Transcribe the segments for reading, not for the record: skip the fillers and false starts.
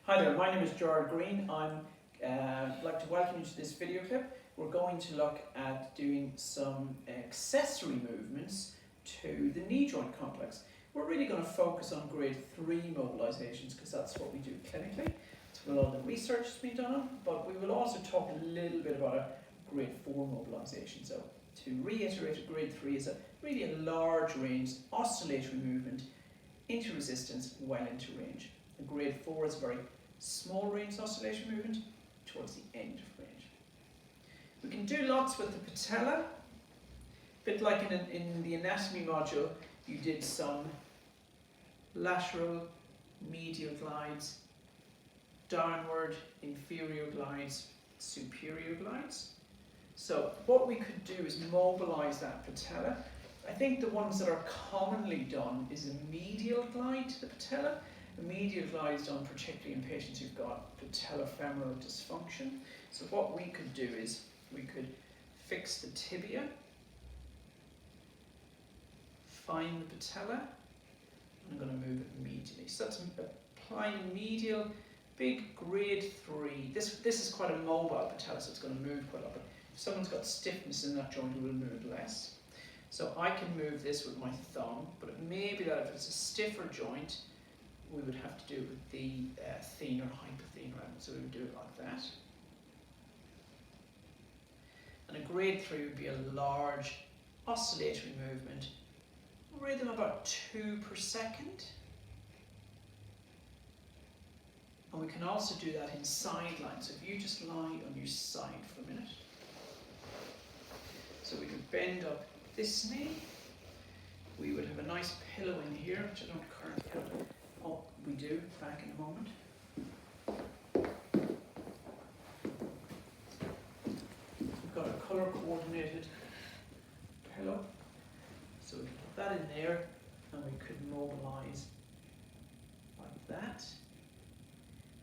Hi there, my name is Gerard Green. I'd like to welcome you to this video clip. We're going to look at doing some accessory movements to the knee joint complex. We're really going to focus on grade 3 mobilisations because that's what we do clinically. That's what a lot of the research has been done on, but we will also talk a little bit about a grade 4 mobilisation. So to reiterate, a grade 3 is really a large range oscillatory movement into resistance well into range. A grade 4 is a very small range oscillation movement towards the end of range. We can do lots with the patella, a bit like in the anatomy module, you did some lateral medial glides, downward inferior glides, superior glides. So what we could do is mobilise that patella. I think the ones that are commonly done is a medial glide to the patella. A medial glide is done particularly in patients who've got patellofemoral dysfunction. So what we could do is we could fix the tibia, find the patella, and I'm going to move it medially. So that's applying medial, big grade 3. This is quite a mobile patella, so it's going to move quite a lot. But if someone's got stiffness in that joint, it will move less. So I can move this with my thumb, but it may be that if it's a stiffer joint, we would have to do it with the thenar, hypothenar element. So we would do it like that. And a grade 3 would be a large oscillatory movement, rhythm about 2 per second. And we can also do that in side lines. So if you just lie on your side for a minute. So we could bend up this knee. We would have a nice pillow in here, which I don't currently have. Oh, we do, back in a moment. We've got a colour coordinated pillow. So we can put that in there and we could mobilise like that.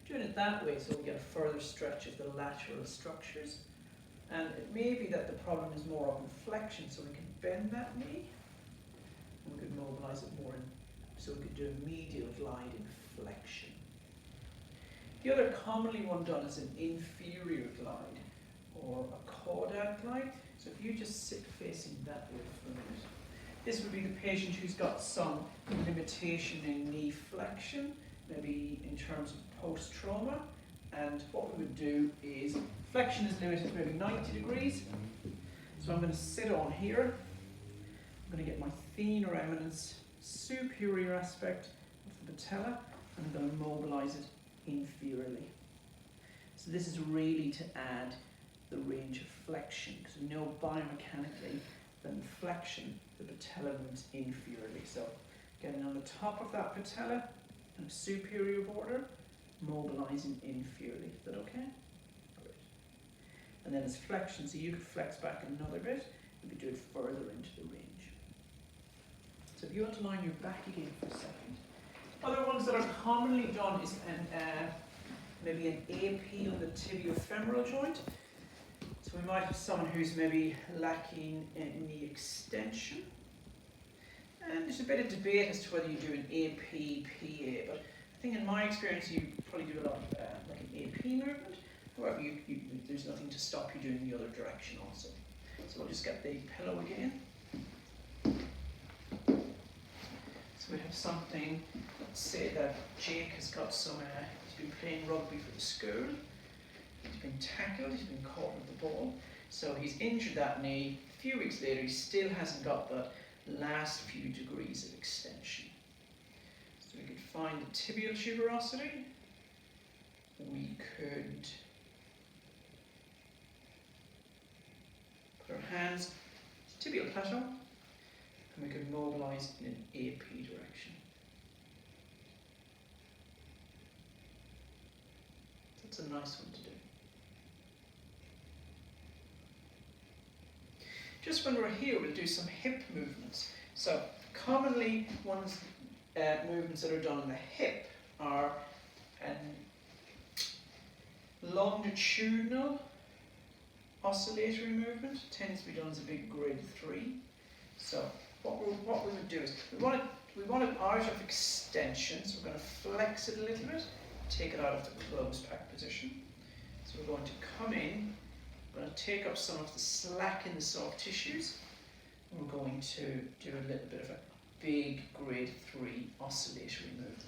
Doing it that way so we get a further stretch of the lateral structures. And it may be that the problem is more of flexion, so we can bend that knee and we could mobilise it more in. So we could do a medial glide in flexion. The other commonly one done is an inferior glide or a caudate glide. So if you just sit facing that way for a minute. This would be the patient who's got some limitation in knee flexion, maybe in terms of post-trauma. And what we would do is, flexion is limited to maybe 90 degrees. So I'm going to sit on here. I'm going to get my thenar eminence, superior aspect of the patella, and I'm going to mobilise it inferiorly. So this is really to add the range of flexion, because we know biomechanically that in flexion the patella moves inferiorly. So getting on the top of that patella and a superior border, mobilising inferiorly. Is that okay? Great. And then it's flexion, so you could flex back another bit, you could do it further into the range. So if you want to lie on your back again for a second. Other ones that are commonly done is maybe an AP on the tibiofemoral joint. So we might have someone who's maybe lacking in knee extension. And there's a bit of debate as to whether you do an AP, PA, but I think in my experience you probably do a lot of like an AP movement. However, there's nothing to stop you doing the other direction also. So we'll just get the pillow again. So we have something, let's say that Jake has got some, he's been playing rugby for the school, he's been tackled, he's been caught with the ball, so he's injured that knee. A few weeks later he still hasn't got the last few degrees of extension. So we could find the tibial tuberosity, we could put our hands to tibial plateau, and we could mobilise in an AP direction. That's a nice one to do. Just when we're here, we'll do some hip movements. So commonly movements that are done in the hip are longitudinal oscillatory movement, tends to be done as a big grade 3. So what we would do is we want it out of extension, so we're going to flex it a little bit, take it out of the closed back position. So we're going to come in, we're going to take up some of the slack in the soft tissues, and we're going to do a little bit of a big grade 3 oscillatory movement.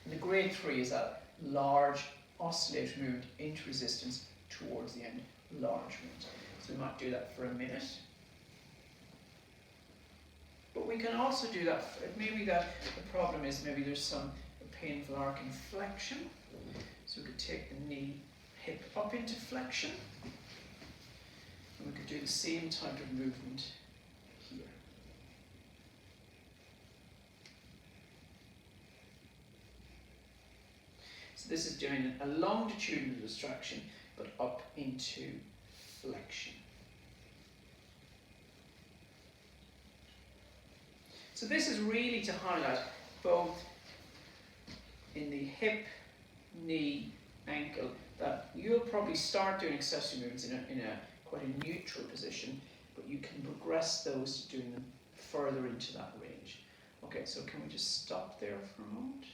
And the grade 3 is that large oscillatory movement into resistance towards the end, large movement. So we might do that for a minute. But we can also do that, maybe that the problem is maybe there's some painful arc in flexion. So we could take the knee, hip up into flexion. And we could do the same type of movement here. So this is doing a longitudinal distraction, but up into flexion. So this is really to highlight both in the hip, knee, ankle, that you'll probably start doing accessory movements in a quite a neutral position, but you can progress those to doing them further into that range. Okay, so can we just stop there for a moment?